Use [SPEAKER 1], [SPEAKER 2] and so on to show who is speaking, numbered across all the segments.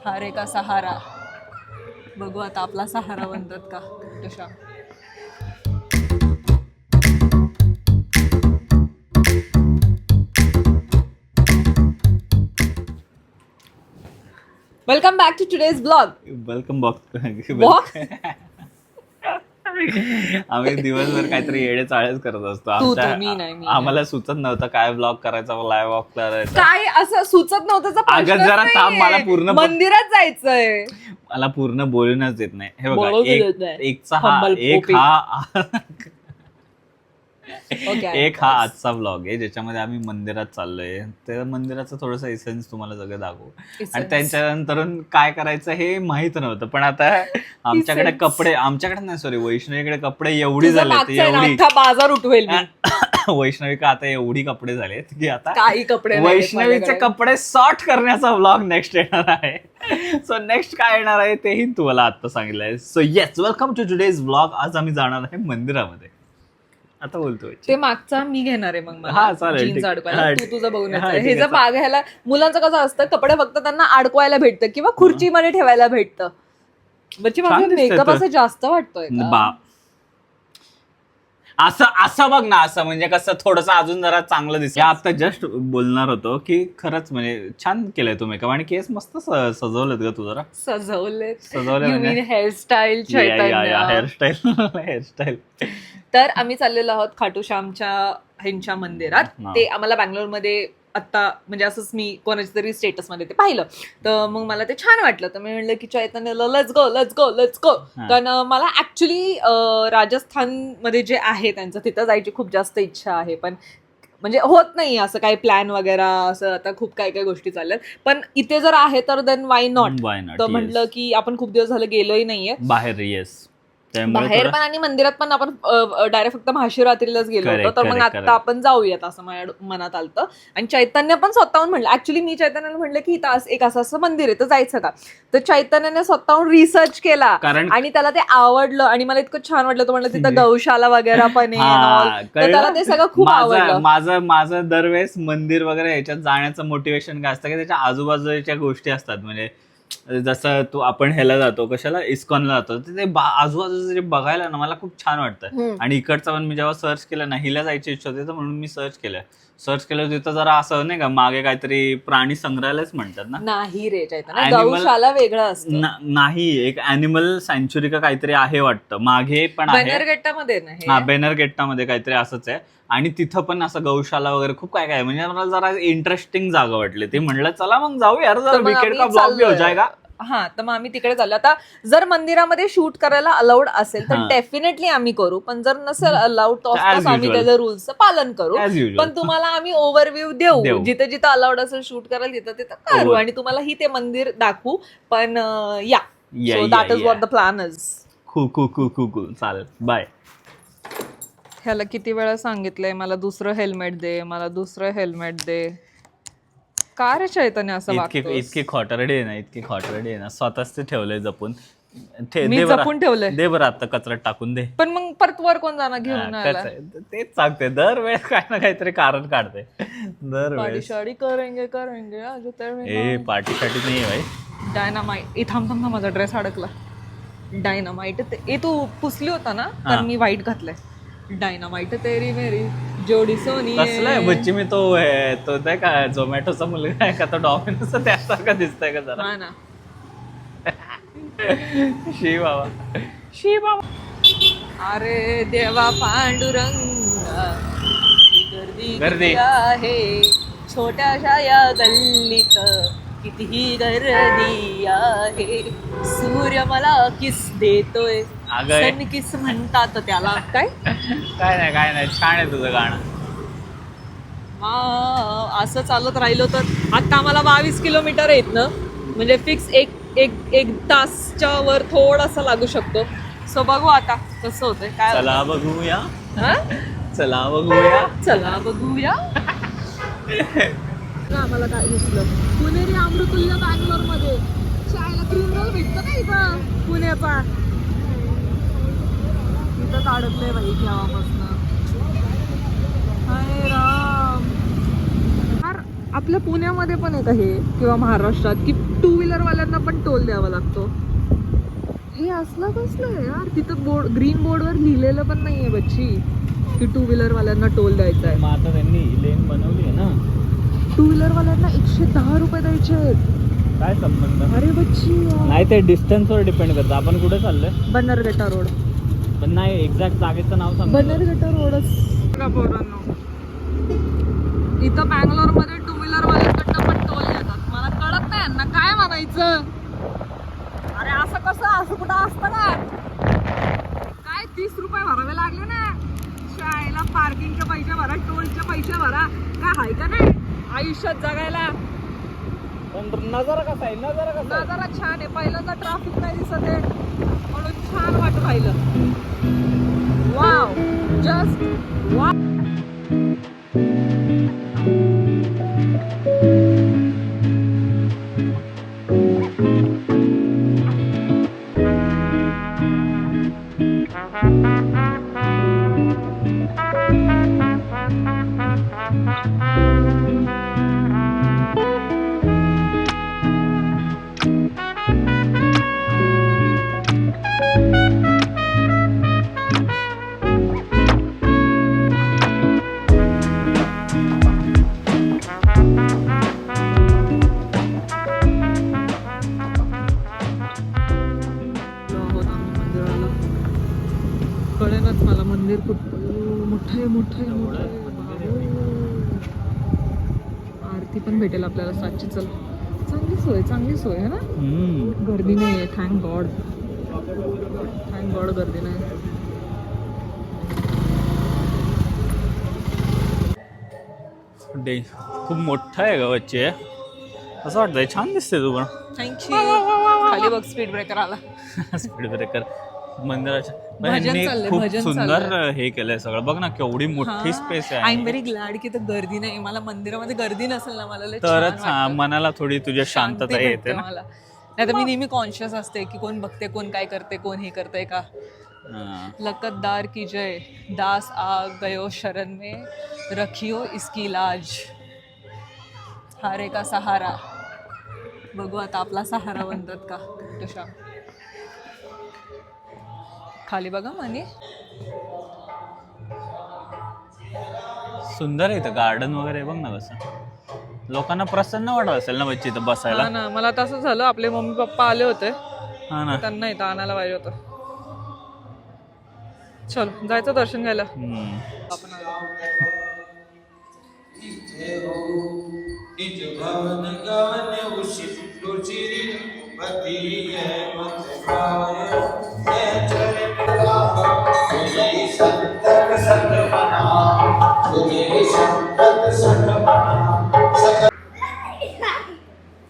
[SPEAKER 1] हारे का सहारा. बघू आता आपला सहारा बनतात का तशा. Welcome back to today's blog.
[SPEAKER 2] Welcome back. आम्ही दिवसभर काहीतरी येडे चाळेच करत असतो. आम्हाला सुचत नव्हतं काय ब्लॉग करायचा, लाईव्ह ब्लॉग करायचा,
[SPEAKER 1] काय असं सुचत नव्हतं.
[SPEAKER 2] अगं जरा थांब, मला पूर्ण
[SPEAKER 1] मंदिरात जायचंय.
[SPEAKER 2] मला पूर्ण बोलूनच देत नाही. हे बघा, एक हा आजचा ब्लॉग आहे ज्याच्यामध्ये आम्ही मंदिरात चाललोय. त्या मंदिराचं थोडंसं एसेन्स तुम्हाला सगळं दाखवू. आणि त्यांच्यानंतर काय करायचं हे माहित नव्हतं. पण आता आमच्याकडे कपडे, आमच्याकडे नाही सॉरी वैष्णवीकडे कपडे एवढी झाले, एवढी
[SPEAKER 1] बाजार उठवेल.
[SPEAKER 2] वैष्णवी का आता एवढी कपडे झालेत की आता
[SPEAKER 1] काही कपडे
[SPEAKER 2] वैष्णवीचे कपडे सॉर्ट करण्याचा ब्लॉग नेक्स्ट येणार आहे. सो नेक्स्ट काय येणार आहे तेही तुम्हाला आता सांगितलंय. So yes, welcome to today's blog. आज आम्ही जाणार आहे मंदिरामध्ये. आता बोलतोय
[SPEAKER 1] ते मागचा मी घेणार आहे. मग
[SPEAKER 2] हा चालेल,
[SPEAKER 1] जीन्स अडकवायला तू तुझं बघून
[SPEAKER 2] हा,
[SPEAKER 1] हे जर मागायला मुलांचं कसं असतं, कपडे फक्त त्यांना अडकवायला भेटतं किंवा खुर्चीमध्ये ठेवायला भेटतं. मेकअप असं जास्त वाटतोय
[SPEAKER 2] असं असं बघ ना, असं म्हणजे कसं थोडंसं अजून जरा चांगलं दिसतं. आता जस्ट बोलणार होतो की खरंच म्हणजे छान केलंय तू मेकअप आणि केस मस्त सजवलेत ग तू. जरा सजवले म्हणजे
[SPEAKER 1] हेअरस्टाईल.
[SPEAKER 2] हेअरस्टाईल.
[SPEAKER 1] तर आम्ही चाललेलो आहोत खाटू श्यामच्या ह्यांच्या मंदिरात. ते आम्हाला बँगलोरमध्ये आता म्हणजे असंच मी कोणाच्या तरी स्टेटस मध्ये ते पाहिलं, तर मग मला ते छान वाटलं. तर मी म्हणलं की चैतन्यला लेट्स गो. कारण मला ऍक्च्युली राजस्थान मध्ये जे आहे त्यांचं तिथं जायची खूप जास्त इच्छा आहे, पण म्हणजे होत नाही असं काही प्लॅन वगैरे. असं आता खूप काही काही गोष्टी चालल्यात, पण इथे जर आहे तर देन वाय नॉट. तर म्हटलं की आपण खूप दिवस झालं गेलोही नाहीये बाहेर. बाहेर पण आणि मंदिरात पण आपण डायरेक्ट फक्त महाशिवरात्रीलाच गेलो होतो. तर मग आता आपण जाऊयात असं माझ्या मनात आलतं. आणि चैतन्य पण स्वतःहून म्हणलं. ऍक्च्युली मी चैतन्याला म्हणलं की एक असं मंदिर आहे तर जायचं का. तर चैतन्याने स्वतःहून रिसर्च केला आणि त्याला ते आवडलं आणि मला इतकं छान वाटलं. तो म्हणलं तिथं गौशाला वगैरे पण आहे, तर त्याला ते सगळं खूप आवडलं.
[SPEAKER 2] माझं दरवेळेस मंदिर वगैरे ह्याच्यात जाण्याचं मोटिवेशन काय असतं की त्याच्या आजूबाजूच्या गोष्टी असतात. म्हणजे जसं तू आपण ह्याला जातो, कशाला इस्कॉनला जातो, ते आजूबाजूचं जे बघायला ना मला खूप छान वाटतं. आणि इकडचं पण मी जेव्हा सर्च केलं ना, हिला जायची इच्छा होती तर म्हणून मी सर्च केलं तिथं जरा असं नाही का मागे काहीतरी प्राणी संग्रहालयच म्हणतात ना.
[SPEAKER 1] नाही रे चैतन्य, गौशाला वेगळं असतं.
[SPEAKER 2] नाही, एक अॅनिमल सँच्युरी का काहीतरी आहे वाटतं मागे पण आहे. बेनरगेट्टामध्ये काहीतरी असंच आहे. आणि तिथं पण असं गौशाला वगैरे खूप काय काय म्हणजे मला जरा इंटरेस्टिंग जागा वाटली. ते म्हणलं चला मग जाऊ यार, जरा वीकेंड का ब्लॉग भी हो जाएगा.
[SPEAKER 1] हा, तर मग आम्ही तिकडे चाललो. आता जर मंदिरामध्ये शूट करायला अलाउड असेल तर डेफिनेटली आम्ही करू, पण जर नसेल अलाउड तर आम्ही त्याच्या रूल्सचं पालन करू. पण तुम्हाला आम्ही ओव्हरव्ह्यू देऊ, जिथे जिथं अलाउड असेल शूट करायला तिथं करू आणि तुम्हाला ही ते मंदिर दाखवू. पण so that is what the plan is.
[SPEAKER 2] खूप चालेल. बाय.
[SPEAKER 1] ह्याला किती वेळा सांगितलंय मला दुसरं हेल्मेट दे. का रे चैतन्य असं वागतोस?
[SPEAKER 2] इतके खोटरडे आहे ना स्वतःच ते ठेवलंय जपून.
[SPEAKER 1] जपून ठेवलंय.
[SPEAKER 2] दे बरं आता कचऱ्यात टाकून दे.
[SPEAKER 1] पण मग परत वर कोण जाणार घेऊन?
[SPEAKER 2] तेच सांगते, दरवेळेस काय ना काहीतरी कारण काढते. दरवेळेस
[SPEAKER 1] पार्टी करेंगे
[SPEAKER 2] पार्टी नाही भाई.
[SPEAKER 1] डायनामाइट. थांब माझा ड्रेस अडकला. डायनामाइट तू पुसली होता ना, तर मी व्हाईट घातलंय. डायनामाइट तेरी मेरी जोडी सोनी.
[SPEAKER 2] कसलाय बच्ची मी तो नाही का झोमॅटोचा मुलगा आहे का, तो डॉमिनोचा त्यासारखा दिसतंय का जरा.
[SPEAKER 1] ना
[SPEAKER 2] शी बाबा.
[SPEAKER 1] अरे देवा पांडुरंग, गर्दी आहे छोट्याशा या गल्लीत, कितीही गर्दी आहे. सूर्य मला किस देतोय, सन किस म्हणतात त्याला. काय
[SPEAKER 2] नाही छान आहे तुझं गाणं.
[SPEAKER 1] असं चालत राहिलो तर आता आम्हाला 22 किलोमीटर आहेत ना, म्हणजे फिक्स एक तासच्या वर थोडासा लागू शकतो. सो बघू आता कसं होतंय काय.
[SPEAKER 2] चला बघूया.
[SPEAKER 1] आम्हाला काय दिसलं, पुणेरी अमृतुल्य बँगलोर मध्ये चायला क्रीम रोल भेटतं का इथं पुण्याचा. इथं अडकलंय बाई केव्हापासून. हाय राम. आपल्या पुण्यामध्ये पण आहे का हे, किंवा महाराष्ट्रात, की टू व्हीलर वाल्यांना पण टोल द्यावा लागतो. हे असलं कसलं आहे यार. तिथं बोर्ड, ग्रीन बोर्डवर लिहिलेलं पण नाहीये बच्ची की 2 व्हीलर वाल्यांना टोल द्यायचा आहे.
[SPEAKER 2] मग आता त्यांनी लेन बनवली आहे ना.
[SPEAKER 1] 2 व्हीलर वाल्यांना 110 रुपये द्यायचे आहेत.
[SPEAKER 2] काय संबंध?
[SPEAKER 1] अरे बच्ची
[SPEAKER 2] नाही, ते डिस्टन्सवर डिपेंड करतं. आपण कुठे चाललोय?
[SPEAKER 1] बन्नरघट्टा रोड.
[SPEAKER 2] पण नाही, एक्झॅक्ट जागेचं नाव सांग.
[SPEAKER 1] बन्नरघट्टा रोडच का पोरांनो. इथं बँगलोर मध्ये 2 व्हीलर वाल्यांकडनं पण टोल देतात. मला कळत नाही यांना काय म्हणायचं. अरे असं कसं, असं कुठं असतं का? काय 30 रुपये भरावे लागले ना. शाळेला पार्किंगचे पैसे भरा, टोलचे पैसे भरा. काय हाय का नाही आयुष्यात जगायला.
[SPEAKER 2] नजारा कसा आहे?
[SPEAKER 1] नजारा छान आहे. पहिल्यांदा ट्रॅफिक नाही दिसत आहे म्हणून छान वाटत राहिलं. Wow, just wow. कळेनाच मला मंदिर कुठं. मोठं आहे. आरती पण भेटेल आपल्याला 7ची. चल, चांगली सोय आहे ना. गर्दी नाही आहे. थँक गॉड गर्दी नाही.
[SPEAKER 2] खूप मोठं आहे गावाचे. असं वाटतंय. छान दिसते तू पण.
[SPEAKER 1] थँक्यू. खाली बघ स्पीड ब्रेकर आला.
[SPEAKER 2] स्पीड ब्रेकर मंदिराच्या.
[SPEAKER 1] भजन
[SPEAKER 2] यांनी
[SPEAKER 1] चाललंय,
[SPEAKER 2] खूप
[SPEAKER 1] भजन
[SPEAKER 2] सुंदर
[SPEAKER 1] चाललंय.
[SPEAKER 2] हे केलंय सगळं. बघ ना केवढी मोठी स्पेस
[SPEAKER 1] आय
[SPEAKER 2] आहे.
[SPEAKER 1] एम व्हेरी ग्लॅड की तर गर्दी नाही. मला मंदिरामध्ये गर्दी नसेल ना, मला लय छान
[SPEAKER 2] तरच
[SPEAKER 1] वाटतं.
[SPEAKER 2] मनाला थोडी तुझ्या शांतता
[SPEAKER 1] शांती
[SPEAKER 2] येते
[SPEAKER 1] भेटते
[SPEAKER 2] ना.
[SPEAKER 1] मला. नाही तर मी नेहमी कॉन्शियस असते की कोण बघते, कोण काय करते, कोण हे करते का. लकतदार की जय, दास आ गयो शरण में, रखियो इसकी लाज, हारे का सहारा. बघू आता आपला सहारा बनतात का तुषा. खाली बघा मनी.
[SPEAKER 2] सुंदर आहे इथं गार्डन वगैरे. बघ ना कसं लोकांना प्रसन्न वाटत असेल ना बच्ची इथं बसायला.
[SPEAKER 1] हा ना. मला तसं झालं. आपले मम्मी पप्पा आले होते,
[SPEAKER 2] हा ना.
[SPEAKER 1] त्यांना इथं आणायला पाहिजे होतं. चल जायचं दर्शन घ्यायला. आपण आलो.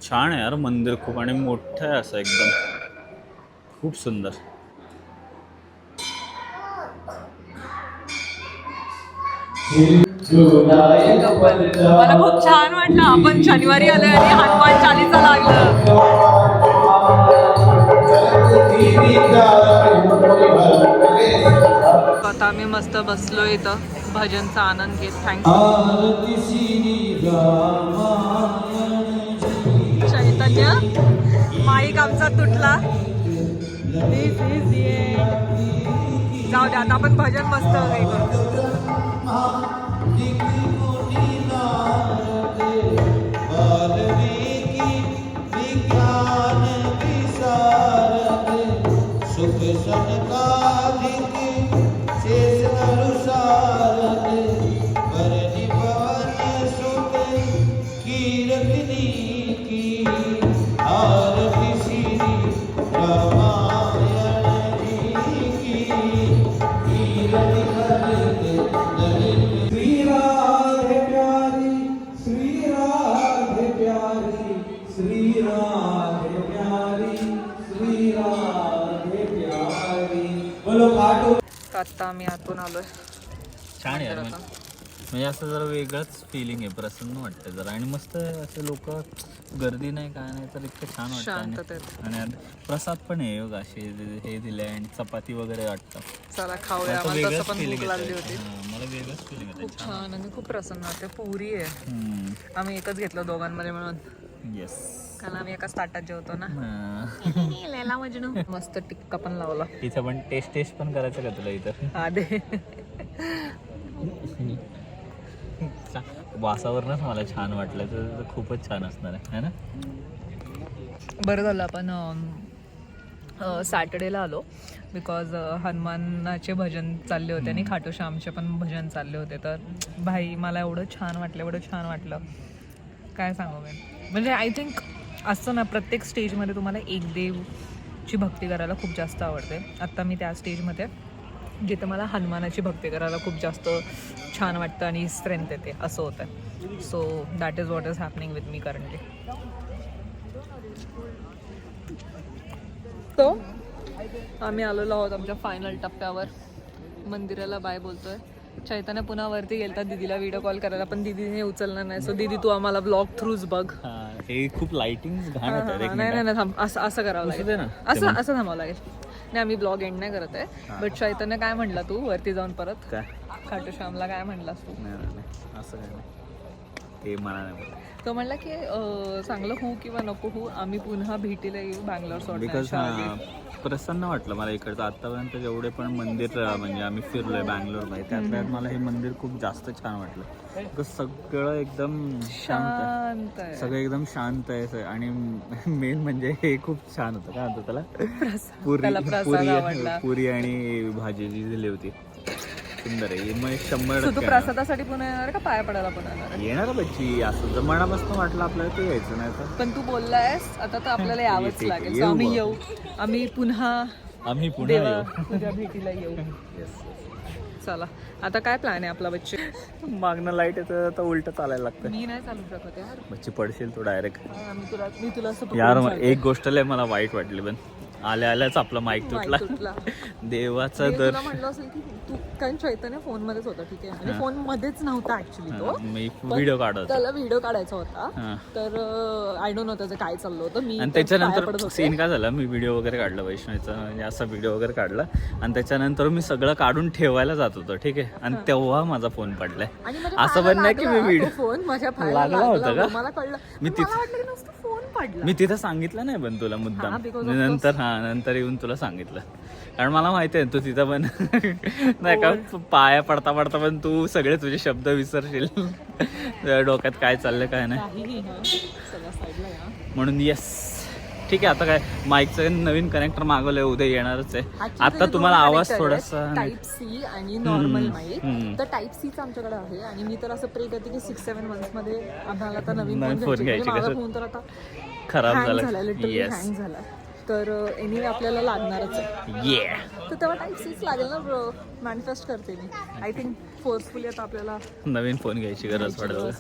[SPEAKER 2] छान आहे यार मंदिर खूप. आणि मोठं आहे असं एकदम. खूप सुंदर.
[SPEAKER 1] मला खूप छान वाटलं. आपण शनिवारी आलोय आणि हनुमान चालीसा लागलं. आता आम्ही मस्त बसलो इथं भजनचा आनंद घेत. थँक्यू चैतन्य. माईक आमचा तुटला. दिस इज द एंड. जाऊ दे आता आपण भजन मस्त हे करू. आता आम्ही आतून आलोय.
[SPEAKER 2] छान आहे यार. म्हणजे असं जरा वेगळंच फिलिंग आहे. प्रसन्न वाटतं जरा. आणि मस्त असे लोक, गर्दी नाही काय नाही, तर इतकं छान वाटतं.
[SPEAKER 1] शांततेत.
[SPEAKER 2] आणि प्रसाद पण आहे बघा. असे हे दिले आणि चपाती वगैरे वाटतं.
[SPEAKER 1] चला खाऊया. मला तसं पण भूक लागली होती.
[SPEAKER 2] मला वेगळंच फिलिंग
[SPEAKER 1] खूप छान. आणि खूप प्रसन्न वाटते. पुरी आहे. आम्ही एकच घेतलं दोघांमध्ये मिळून.
[SPEAKER 2] येस.
[SPEAKER 1] कारण आम्ही एका ताटात जेवतो ना.
[SPEAKER 2] हा.
[SPEAKER 1] लैला मजनू. मस्त टिक्का पण लावला.
[SPEAKER 2] इथं पण टेस्ट पण करायचं का तुला इथं?
[SPEAKER 1] हा दे.
[SPEAKER 2] वासावरनच मला छान वाटलं, तर खूपच छान असणार आहे ना.
[SPEAKER 1] बरं झालं आपण सॅटर्डेला आलो, बिकॉज हनुमानाचे भजन चालले होते आणि खाटू श्यामचे पण भजन चालले होते. तर भाई मला एवढं छान वाटलं काय सांगू मी. म्हणजे आय थिंक असतं ना, प्रत्येक स्टेजमध्ये तुम्हाला एक देवची भक्ती करायला खूप जास्त आवडते. आत्ता मी त्या स्टेजमध्ये जिथे मला हनुमानाची भक्ती करायला खूप जास्त छान वाटतं आणि स्ट्रेंथ येते, असं होतं. So that is what is happening with me currently. तो आम्ही आलेलो आहोत आमच्या फायनल टप्प्यावर. मंदिराला बाय बोलतोय. चैतन्य पुन्हा वरती गेलता दीदीला व्हिडिओ कॉल करायला, पण दीदीने उचलला नाही. सो दीदी तू आम्हाला ब्लॉग थ्रूच बघ.
[SPEAKER 2] हे खूप लाइटिंग घाण होतं.
[SPEAKER 1] नाही थांब, असं करावं लागेल ना, असं थांबावं लागेल. नाही आम्ही ब्लॉग एंड नाही करत आहे. बट चैतन्य काय म्हणला तू वरती जाऊन परत?
[SPEAKER 2] काय
[SPEAKER 1] खाटू श्यामला काय म्हणलास तू?
[SPEAKER 2] नाही असं काय नाही, ते मला नाही.
[SPEAKER 1] तो म्हणला की चांगलं होऊ किंवा नको होऊ, आम्ही पुन्हा भेटीला येऊ बँगलोर
[SPEAKER 2] बिकॉज
[SPEAKER 1] सोडण्याच्या.
[SPEAKER 2] प्रसन्न वाटलं मला इकडचं. आतापर्यंत जेवढे पण मंदिर म्हणजे आम्ही फिरलोय बँगलोरमध्ये, त्यात मला हे मंदिर खूप जास्त छान वाटलं. बिकॉज सगळं एकदम शांत आहे, सगळं एकदम शांत आहे. आणि मेन म्हणजे हे खूप छान होतं. काय होतं त्याला, पुरी आणि भाजी जी दिली होती, सुंदर आहे. मग 100%
[SPEAKER 1] तू प्रसादासाठी पुन्हा येणार का पाया पडायला पुन्हा येणार?
[SPEAKER 2] येणार बच्ची. असं जर मनापासून वाटलं आपल्याला ते यायचं, नाही तर
[SPEAKER 1] पण तू बोललायस आता तर आपल्याला यावंच लागेल. So आम्ही येऊ, आम्ही पुन्हा तुझ्या भेटीला येऊ. चला आता काय प्लॅन आहे आपला बच्चे?
[SPEAKER 2] मागणं लाईट येतं तर उलट चालायला लागतं.
[SPEAKER 1] मी नाही चालू शकत यार.
[SPEAKER 2] बच्ची पडशील तू डायरेक्ट.
[SPEAKER 1] मी तुला असं
[SPEAKER 2] यार एक गोष्ट लय मला वाईट वाटली, पण आल्याच आपला माईक तुटला. देवाचा दर.
[SPEAKER 1] तुला म्हणलं असेल की तू, कारण चैतन्य फोन मध्येच होता, ठीक आहे, म्हणजे फोन मध्येच नव्हता ऍक्च्युली तो.
[SPEAKER 2] मी व्हिडिओ काढत,
[SPEAKER 1] त्याला व्हिडिओ काढायचा होता. तर आय डोंट नो त्याचं काय चाललं होतं. मी
[SPEAKER 2] आणि त्याच्यानंतर सीन काय झाला, मी व्हिडिओ वगैरे काढला वैष्णवीचा, म्हणजे असा व्हिडिओ वगैरे काढला. आणि त्याच्यानंतर मी सगळं काढून ठेवायला जात होतो, ठीक आहे, आणि तेव्हा माझा फोन पडलाय. असं पण नाही की मी व्हिडिओ
[SPEAKER 1] फोन माझ्या
[SPEAKER 2] लागला होता का?
[SPEAKER 1] मला कळलं.
[SPEAKER 2] मी
[SPEAKER 1] फोन पडला.
[SPEAKER 2] मी तिथं सांगितलं नाही पण तुला मुद्दाम, नंतर येऊन तुला सांगितलं. कारण मला माहिती आहे तू तिथं पण नाही का पाया पडता पण तू सगळे तुझे शब्द विसरशील. डोक्यात काय चाललं काय नाही, म्हणून येस ठीक आहे. आता काय माईकचं नवीन कनेक्टर मागवलंय, उद्या येणारच आहे. आता तुम्हाला आवाज थोडासा
[SPEAKER 1] टाईप सी आणि नॉर्मल माईक. तर टाईप सीच आमच्याकडे आहे. आणि मी तर असं प्रे करते की 6-7 months मध्ये आम्हाला आता नवीन फोन घ्यायचे. माझा फोन तर आता
[SPEAKER 2] खराब
[SPEAKER 1] झाला, लिटरली हँग झाला. तर एनिवे आपल्याला लागणारच आहे. तर तेव्हा टाईप सीच लागेल ना ब्रो. मॅनिफेस्ट करते मी. आय थिंक फोर्सफुली आता आपल्याला
[SPEAKER 2] नवीन फोन घ्यायची गरज पडेल.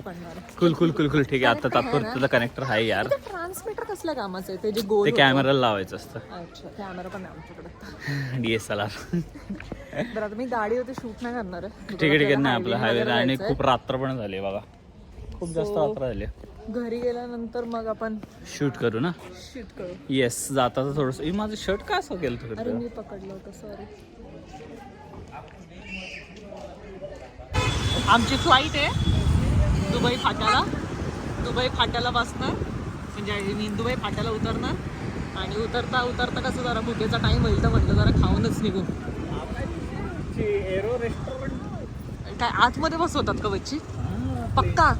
[SPEAKER 2] कुल ठीक आहे. आता तात्पुरतं तुझा कनेक्टर आहे यार.
[SPEAKER 1] ट्रान्समीटर कसल्या कामाचं आहे ते जे गोल
[SPEAKER 2] ते कॅमेराला लावायचं असतं.
[SPEAKER 1] अच्छा, कॅमेरा पण आहे आमच्याकडे.
[SPEAKER 2] DSLR.
[SPEAKER 1] बरं आता मी गाडीवरती शूट नाही करणार आहे.
[SPEAKER 2] ठीक आहे नाही आपलं हायवे. आणि खूप रात्र पण झाली बघा, खूप जास्त रात्र झाली.
[SPEAKER 1] घरी गेल्यानंतर मग आपण
[SPEAKER 2] शूट करू ना.
[SPEAKER 1] शूट करू.
[SPEAKER 2] येस. जाता तर थोडस माझं शर्ट का असं केलं तुझं?
[SPEAKER 1] अरे मी पकडलं होतं, सॉरी. आमची फ्लाईट आहे दुबई फाट्याला बसणार, म्हणजे मी दुबई फाट्याला उतरणार. आणि उतरता कसं जरा भुकेचा टाइम होईल तर म्हटलं जरा खाऊनच निघू.
[SPEAKER 2] एरो रेस्टॉरंट
[SPEAKER 1] काय आतमध्ये बसवतात का बच्ची? पक्का.